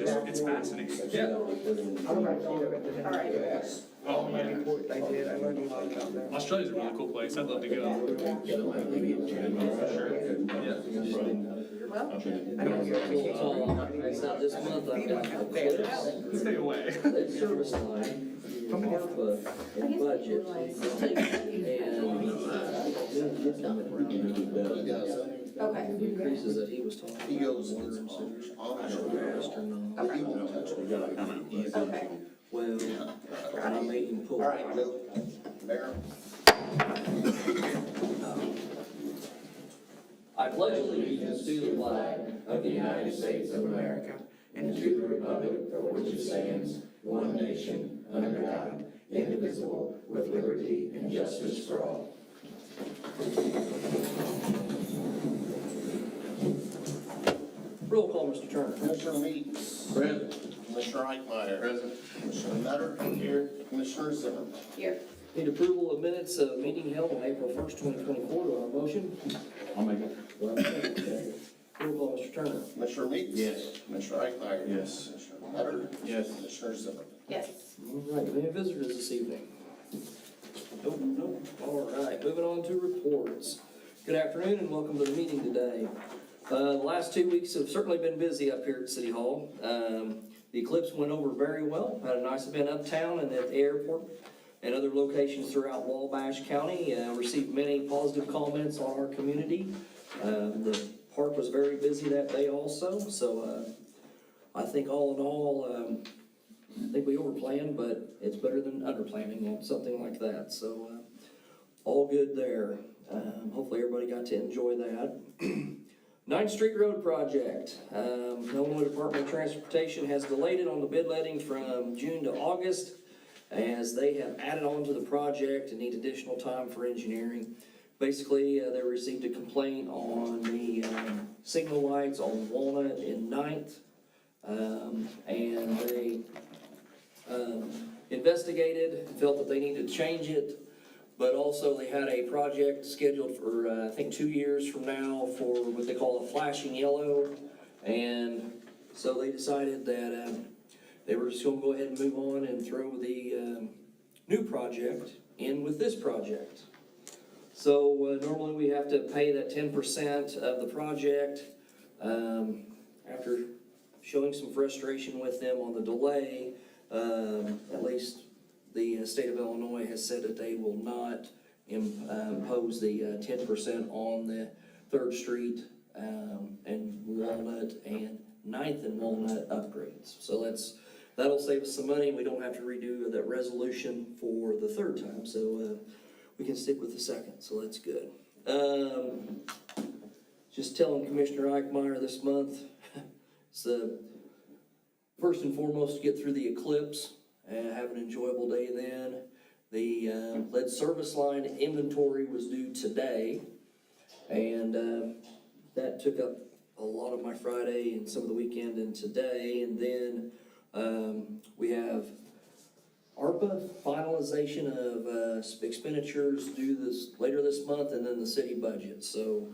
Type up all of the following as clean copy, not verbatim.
it's fascinating. Yeah. All right. Oh, yeah. They did, I learned a lot about that. Australia's a really cool place. I'd love to go. For sure. Yeah. Well, I don't hear It's not this month, I've got the clips, Stay away. that service line, ARPA, and budget, Okay. and the increases that he was talking about. He goes water and on sewers, the fast or not. But he won't touch it. Okay. Well, I made him pull. All right, Joe. Mayor. I pledge allegiance to the flag of the United States of America and to the republic for which it stands, one nation, under God, indivisible, with liberty and justice for all. Roll call, Mr. Turner. Commissioner Meeks. Present. Commissioner Eichmeyer. Present. Commissioner Nutter. Here. Commissioner Zimmerman. Here. Need approval of minutes of meeting held on April 1st, 2024. Do I have a motion? I'll make it. Do I have a second? Roll call, Mr. Turner. Commissioner Meeks. Yes. Commissioner Eichmeyer. Yes. Commissioner Nutter. Yes. Commissioner Zimmerman. Yes. All right, we have visitors this evening. Nope. All right, moving on to reports. Good afternoon and welcome to the meeting today. The last 2 weeks have certainly been busy up here at City Hall. The eclipse went over very well. Had a nice event uptown and at the airport and other locations throughout Wabash County. Received many positive comments on our community. The park was very busy that day also, so I think all in all, I think we overplanned, but it's better than underplanning on something like that. So all good there. Hopefully everybody got to enjoy that. 9th Street Road project. The Illinois Department of Transportation has delayed it on the bid letting from June to August as they have added on to the project and need additional time for engineering. Basically, they received a complaint on the signal lights on Walnut and 9th. And they investigated, felt that they needed to change it, but also they had a project scheduled for, I think 2 years from now for what they call a flashing yellow. And so they decided that they were just gonna go ahead and move on and throw the new project in with this project. So normally we have to pay that 10% of the project. After showing some frustration with them on the delay, at least the state of Illinois has said that they will not impose the 10% on the 3rd Street and Walnut and 9th and Walnut upgrades. So that'll save us some money. We don't have to redo that resolution for the 3rd time. So we can stick with the 2nd. So that's good. Just telling Commissioner Eichmeyer this month, it's first and foremost to get through the eclipse and have an enjoyable day then. The lead service line inventory was due today, and that took up a lot of my Friday and some of the weekend and today. And then we have ARPA finalization of expenditures due later this month, and then the city budget. So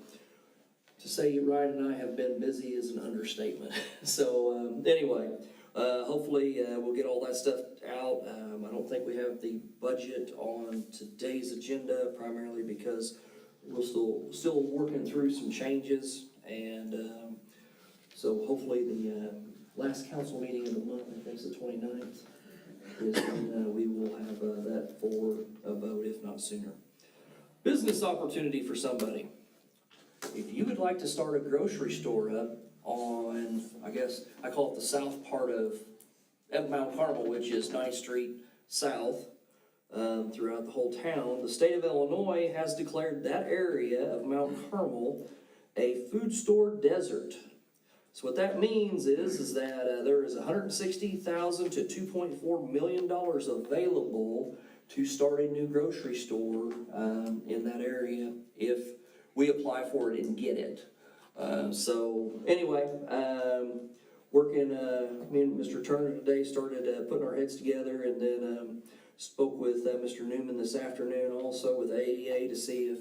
to say Ryan and I have been busy is an understatement. So anyway, hopefully we'll get all that stuff out. I don't think we have the budget on today's agenda, primarily because we're still working through some changes. And so hopefully the last council meeting of the month, I think it's the 29th, is when we will have that for a vote, if not sooner. Business opportunity for somebody. If you would like to start a grocery store up on, I guess, I call it the south part of Mount Carmel, which is 9th Street South, throughout the whole town, the state of Illinois has declared that area of Mount Carmel a food store desert. So what that means is that there is $160,000 to $2.4 million available to start a new grocery store in that area if we apply for it and get it. So anyway, working, me and Mr. Turner today started putting our heads together, and then spoke with Mr. Newman this afternoon also with AEA to see if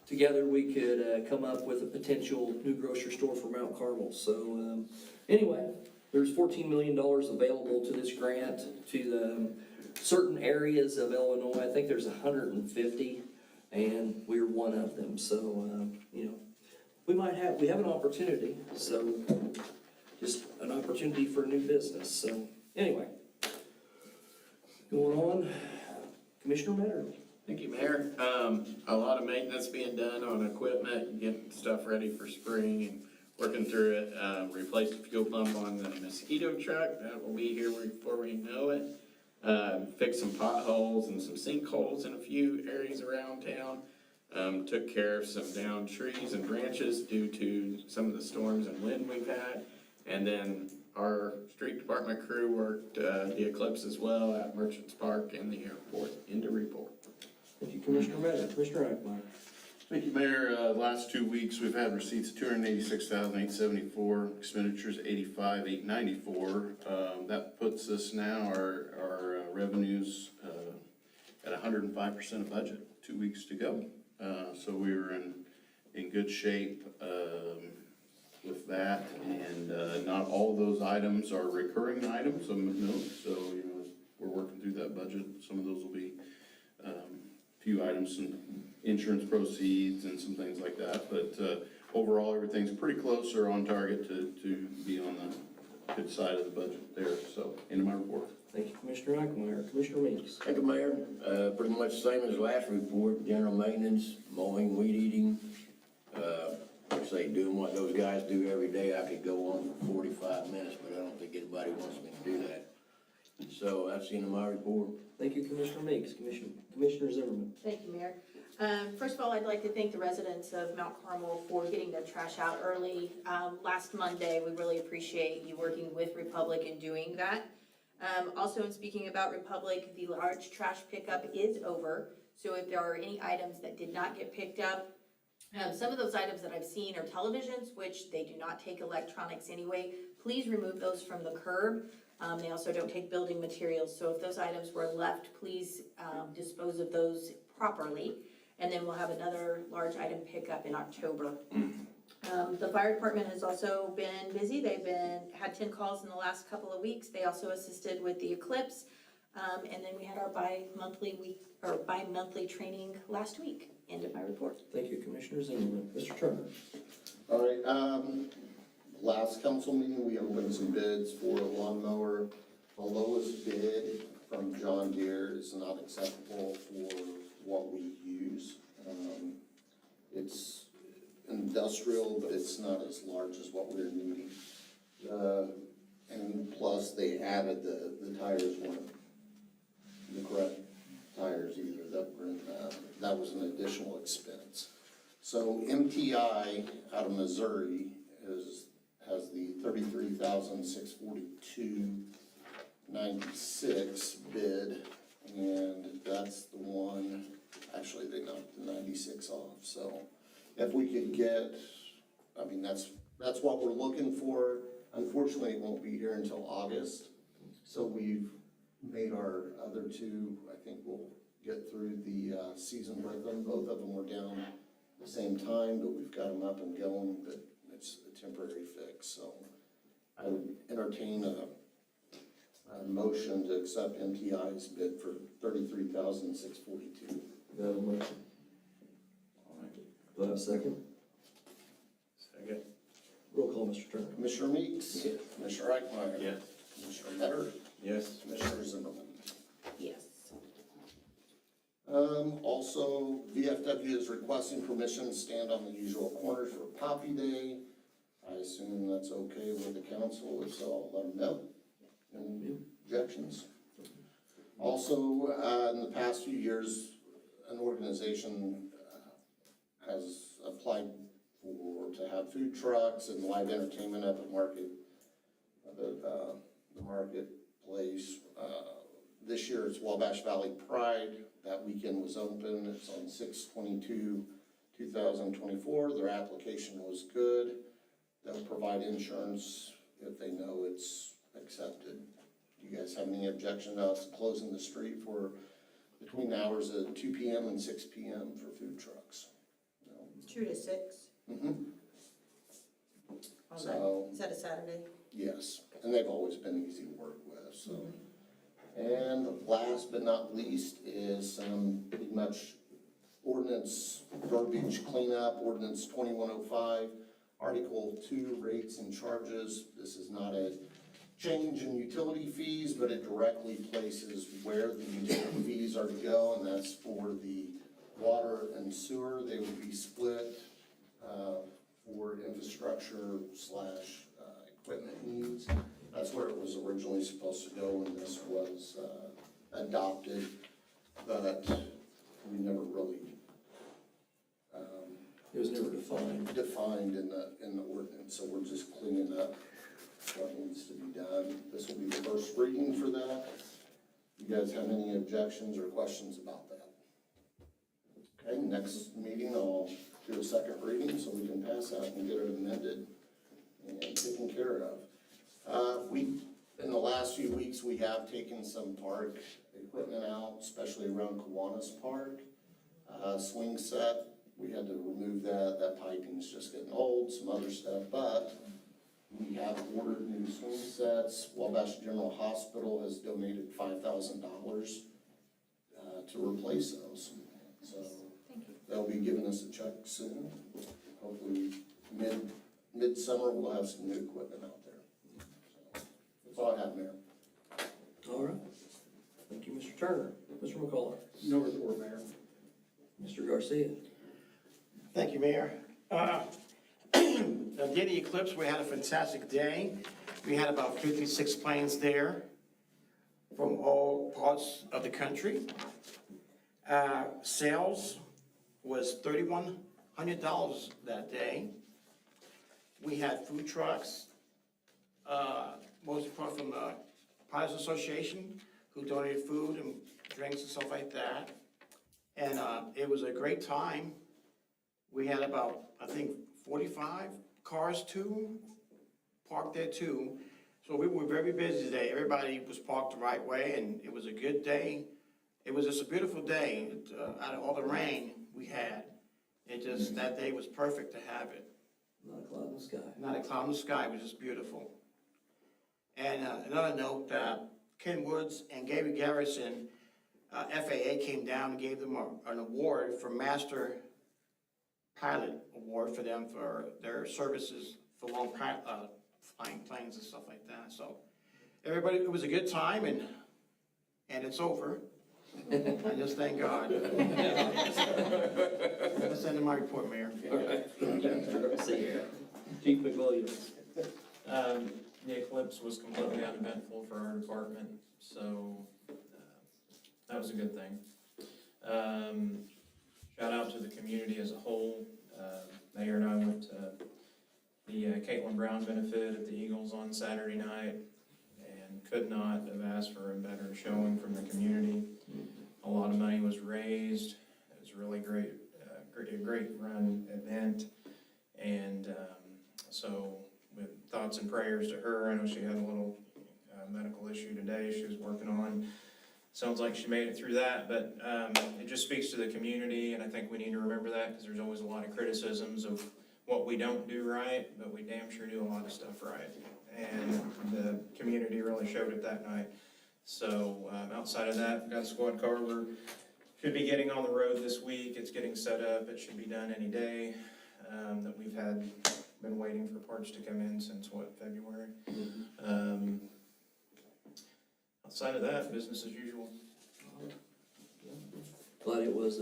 together we could come up with a potential new grocery store for Mount Carmel. So anyway, There's $14 million available to this grant to the certain areas of Illinois. I think there's 150, and we're one of them. So, you know, we have an opportunity. So, just an opportunity for a new business. So, anyway, going on, Commissioner Metter. Thank you, Mayor. A lot of maintenance being done on equipment, getting stuff ready for spring and working through it. Replaced the fuel pump on the mosquito truck. That will be here before we know it. Fixed some potholes and some sinkholes in a few areas around town. Took care of some downed trees and branches due to some of the storms and wind we've had. And then our street department crew worked the eclipse as well at Merchants Park and the airport. Into report. Thank you, Commissioner Metter. Commissioner Eichmeyer. Thank you, Mayor. Last 2 weeks, we've had receipts of $286,874, expenditures $85,894. That puts us now, our revenues at 105% of budget, 2 weeks to go. So we were in good shape with that, and not all of those items are recurring items, some note, so, you know, we're working through that budget. Some of those will be few items, some insurance proceeds and some things like that, but overall, everything's pretty close or on target to be on the good side of the budget there. So, end of my report. Thank you, Commissioner Eichmeyer. Commissioner Meeks. Thank you, Mayor. Pretty much the same as the last report, general maintenance, mowing, weed eating. Like I say, doing what those guys do every day. I could go on for 45 minutes, but I don't think anybody wants me to do that. So that's the end of my report. Thank you, Commissioner Meeks. Commissioner Zimmerman. Thank you, Mayor. First of all, I'd like to thank the residents of Mount Carmel for getting their trash out early. Last Monday, we really appreciate you working with Republic and doing that. Also, in speaking about Republic, the large trash pickup is over. So if there are any items that did not get picked up, some of those items that I've seen are televisions, which they do not take electronics anyway. Please remove those from the curb. They also don't take building materials, so if those items were left, please dispose of those properly. And then we'll have another large item pickup in October. The fire department has also been busy. They've had 10 calls in the last couple of weeks. They also assisted with the eclipse. And then we had our bi-monthly training last week. End of my report. Thank you, Commissioner Zimmerman. Mr. Turner. All right, last council meeting, we opened some bids for a lawnmower. The lowest bid from John Deere is not acceptable for what we use. It's industrial, but it's not as large as what we're needing. And plus, they added the tires weren't the correct tires either. That was an additional expense. So MTI out of Missouri has the $33,642.96 bid, and that's the one. Actually, they knocked the 96 off. So if we could get, I mean, that's what we're looking for. Unfortunately, it won't be here until August. So we've made our other two. I think we'll get through the season with them. Both of them were down at the same time, but we've got them up and going. But it's a temporary fix. So I would entertain a motion to accept MTI's bid for $33,642. Do I have a motion? All right. Do I have a second? Second. Roll call, Mr. Turner. Commissioner Meeks? Yes. Commissioner Eichmeyer? Yes. Commissioner Metter? Yes. Commissioner Zimmerman? Yes. Also, VFW is requesting permission to stand on the usual corners for Poppy Day. I assume that's okay with the council, so I'll let them know. Any objections? Also, in the past few years, an organization has applied to have food trucks and live entertainment at the marketplace. This year it's Wabash Valley Pride. That weekend was open. It's on 6/22/2024. Their application was good. They'll provide insurance if they know it's accepted. Do you guys have any objection to us closing the street for between the hours of 2 p.m. and 6 p.m. for food trucks? No. 2 to 6. Mm-hmm. All So- right. Is that a Saturday? Yes. Okay. and they've always been easy to work with, so. And last but not least is some pretty much ordinance verbiage cleanup, ordinance 2105, Article 2, rates and charges. This is not a change in utility fees, but it directly places where the utility fees are to go, and that's for the water and sewer. They would be split for infrastructure slash equipment needs. That's where it was originally supposed to go when this was adopted, but we never really It was never defined. defined in the ordinance, so we're just cleaning up what needs to be done. This will be the first reading for that. You guys have any objections or questions about that? Okay, next meeting, I'll do a second reading so we can pass that and get it amended and taken care of. In the last few weeks, we have taken some park equipment out, especially around Kiwanis Park. Swing set, we had to remove that piping's just getting old, some other stuff, but we have ordered new swing sets. Wabash General Hospital has donated $5,000 to replace those. So they'll be giving us a check soon. Hopefully mid-summer we'll have some new equipment out there. So that's all I have, Mayor. All right. Thank you, Mr. Turner. Mr. McCullough. No report, Mayor. Mr. Garcia. Thank you, Mayor. The day of the eclipse, we had a fantastic day. We had about 56 planes there from all parts of the country. Sales was $3,100 that day. We had food trucks, mostly from the Pilots Association, who donated food and drinks and stuff like that. And it was a great time. We had about, I think, 45 cars too, parked there too. So we were very busy today. Everybody was parked the right way, and it was a good day. It was just a beautiful day. Out of all the rain we had, that day was perfect to have it. Not a cloud in the sky. Not a cloud in the sky, it was just beautiful. And another note, Ken Woods and Gary Garrison, FAA came down and gave them an award for Master Pilot Award for them for their services for long flying planes and stuff like that. So everybody, it was a good time, and it's over. I just thank God. That's the end of my report, Mayor. All right. Mr. Garcia. Chief McWilliams. The eclipse was completely uneventful for our department, so that was a good thing. Shout out to the community as a whole. Mayor and I went to the Caitlin Brown benefit at the Eagles on Saturday night and could not have asked for a better showing from the community. A lot of money was raised. It was really great, a great run event. And so with thoughts and prayers to her, I know she had a little medical issue today she was working on. Sounds like she made it through that, but it just speaks to the community, and I think we need to remember that because there's always a lot of criticisms of what we don't do right, but we damn sure do a lot of stuff right. And the community really showed it that night. So outside of that, we've got a squad car. We should be getting on the road this week. It's getting set up. It should be done any day. That we've been waiting for parts to come in since February. Outside of that, business as usual. Glad it was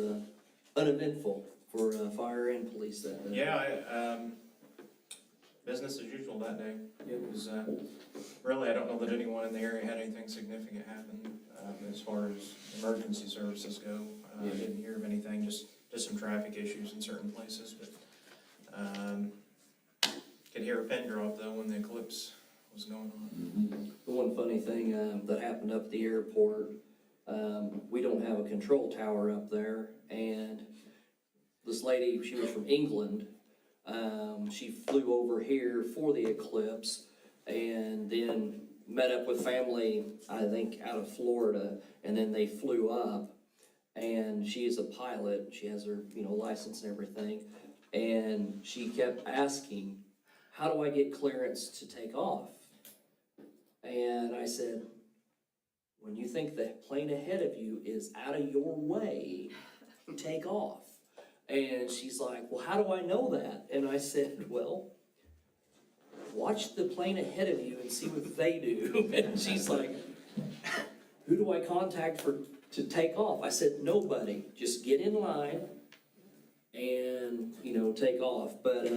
uneventful for fire and police that day. Yeah, business as usual that day. It was really, I don't know that anyone in the area had anything significant happen as far as emergency services go. I didn't hear of anything, just some traffic issues in certain places, but could hear a pin drop though when the eclipse was going on. The one funny thing that happened up at the airport, we don't have a control tower up there, and this lady, she was from England, she flew over here for the eclipse, and then met up with family, I think, out of Florida, and then they flew up, and she is a pilot, she has her, license and everything, and she kept asking, how do I get clearance to take off? said, when you think the plane ahead of you is out of your way, take off. And she's like, well, how do I know that? And I said, well, watch the plane ahead of you and see what they do. And she's like, who do I contact to take off? I said, nobody, just get in line and, take off. But,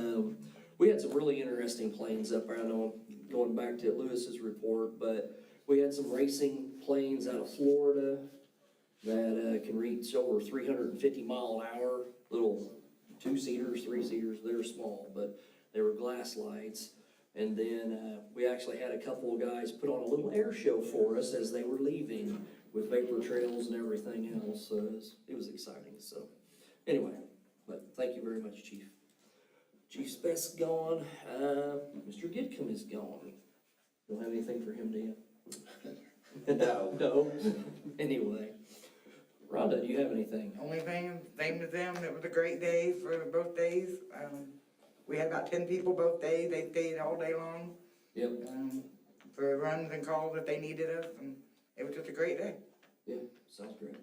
we had some really interesting planes up there. I know I'm going back to Lewis's report, but we had some racing planes out of Florida that can reach over 350 mile an hour, little 2-seaters, 3-seaters. They're small, but they were glass lights. And then we actually had a couple of guys put on a little air show for us as they were leaving with vapor trails and everything else. So it was exciting. So anyway, but thank you very much, Chief. Chief Speck's gone. Mr. Gidcombe is gone. Don't have anything for him, do you? No. Anyway. Rhonda, do you have anything? Only thing, same to them, it was a great day for both days. We had about 10 people both days, they stayed all day long. Yep. For runs and calls if they needed us, and it was just a great day. Yeah, sounds great.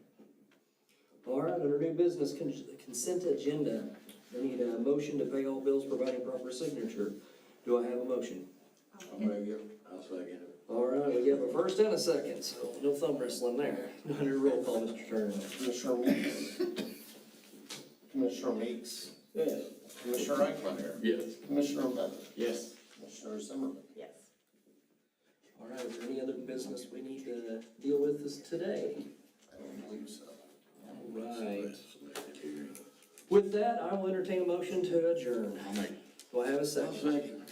All right, under new business consent agenda, I need a motion to pay all bills providing proper signature. Do I have a motion? I'll make it, I'll second it. All right, we have a first and a second, so no thumb wrestling there. Under roll call, Mr. Turner. Commissioner Meeks. Commissioner Meeks. Yes. Commissioner Eichmeyer. Yes. Commissioner Bennett. Yes. Commissioner Zimmerman. Yes. All right, is there any other business we need to deal with this today? I don't believe so. All right. With that, I will entertain a motion to adjourn. I'll make. Do I have a second? I'll second.